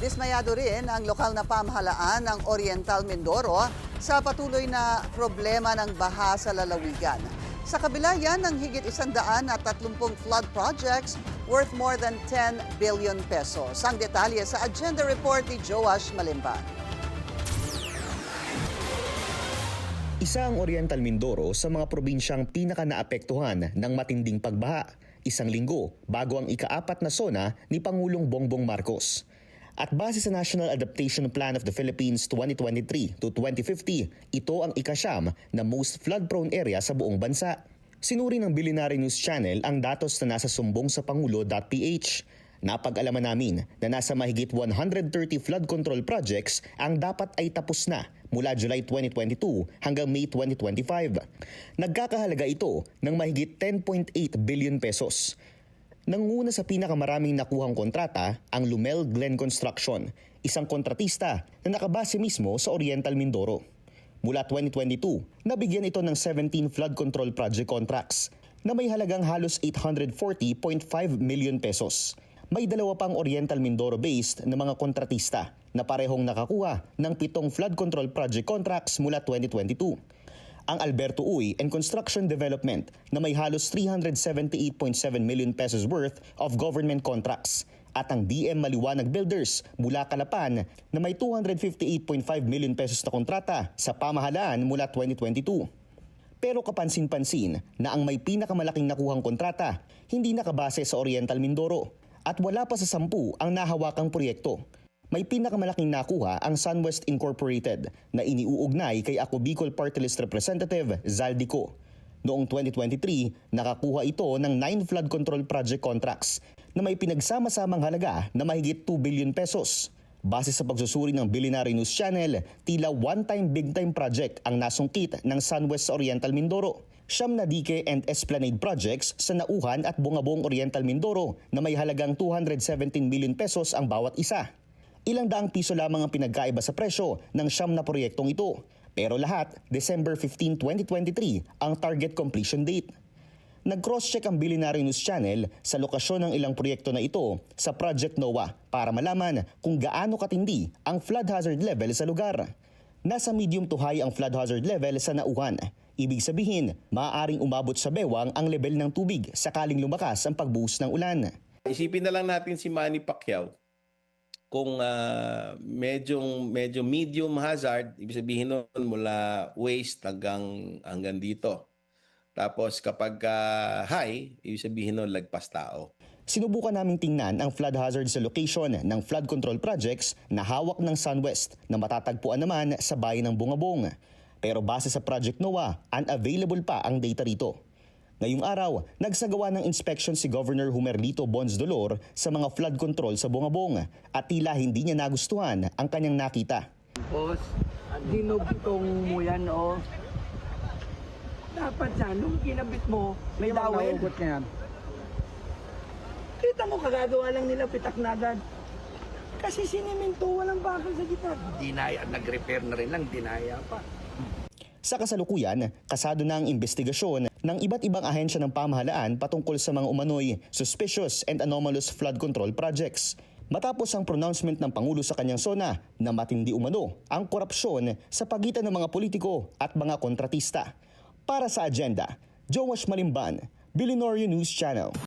Dismayado rin ang lokal na pamahalaan ng Oriental Mindoro sa patuloy na problema ng baha sa lalawigan. Sa kabila yan ng higit 130 flood projects worth more than 10 billion pesos. Ang detalye sa agenda report ni Joash Malimban. Isa ang Oriental Mindoro sa mga probinsyang pinaka-naapektuhan ng matinding pagbaha. Isang linggo bago ang ika-4 na SONA ni Pangulong Bongbong Marcos. At base sa National Adaptation Plan of the Philippines 2023 to 2050, ito ang ika-9 na most flood-prone area sa buong bansa. Sinuri ng Billionaire News Channel ang datos na nasa sumbong sa Pangulo.ph. Napag-alaman namin na nasa mahigit 130 flood control projects ang dapat ay tapos na mula July 2022 hanggang May 2025. Nagkakahalaga ito ng mahigit 10.8 billion pesos. Nanguna sa pinakamaraming nakuhang kontrata ang Lumel Glen Construction, isang kontratista na nakabase mismo sa Oriental Mindoro. Mula 2022, nabigyan ito ng 17 flood control project contracts na may halagang halos 840.5 million pesos. May dalawa pang Oriental Mindoro-based na mga kontratista na parehong nakakuha ng 7 flood control project contracts mula 2022. Ang Alberto Uy and Construction Development na may halos 378.7 million pesos worth of government contracts at ang DM Maliwanag Builders mula Calapan na may 258.5 million pesos na kontrata sa pamahalaan mula 2022. Pero kapansin-pansin na ang may pinakamalaking nakuhang kontrata hindi nakabase sa Oriental Mindoro at wala pa sa 10 ang nahawakang proyekto. May pinakamalaking nakuha ang SunWest Incorporated na iniuugnay kay Ako Bicol Party List Representative Zaldico. Noong 2023, nakakuha ito ng 9 flood control project contracts na may pinagsama-samang halaga na mahigit 2 billion pesos. Base sa pagsusuri ng Billionaire News Channel, tila one-time big-time project ang nasungkit ng SunWest Oriental Mindoro. Siyam na dike and esplanade projects sa Nauhan at Bungabong Oriental Mindoro na may halagang 217 million pesos ang bawat isa. Ilang daang piso lamang ang pinagkaiba sa presyo ng siyam na proyektong ito. Pero lahat, December 15, 2023 ang target completion date. Nag-cross-check ang Billionaire News Channel sa lokasyon ng ilang proyekto na ito sa Project NOAA para malaman kung gaano katindi ang flood hazard level sa lugar. Nasa medium to high ang flood hazard level sa Nauhan. Ibig sabihin, maaaring umabot sa bewang ang level ng tubig sakaling lumakas ang pagbuhos ng ulan. Isipin na lang natin si Manny Pacquiao. Kung medyo medium hazard, ibig sabihin nun mula waist hanggang dito. Tapos kapag high, ibig sabihin nun lagpas tao. Sinubukan naming tingnan ang flood hazard sa location ng flood control projects na hawak ng SunWest na matatagpuan naman sa bayan ng Bungabong. Pero base sa Project NOAA, unavailable pa ang data rito. Ngayong araw, nagsagawa ng inspection si Governor Humerlito Bons Dolor sa mga flood control sa Bungabong at tila hindi niya nagustuhan ang kanyang nakita. Boss, dinugtong mo yan o. Dapat yan, nung kinabit mo, may dawel. Kita mo, kagagawa lang nila pitak na agad. Kasi siniminto, walang bakal sa gitna. Dinaya, nag-repair na rin lang, dinaya pa. Sa kasalukuyan, kasado na ang investigasyon ng iba't ibang ahensya ng pamahalaan patungkol sa mga umano'y suspicious and anomalous flood control projects. Matapos ang pronouncement ng Pangulo sa kanyang SONA na matindi umano ang korupsyon sa pagitan ng mga politiko at mga kontratista. Para sa agenda, Joash Malimban, Billionaire News Channel.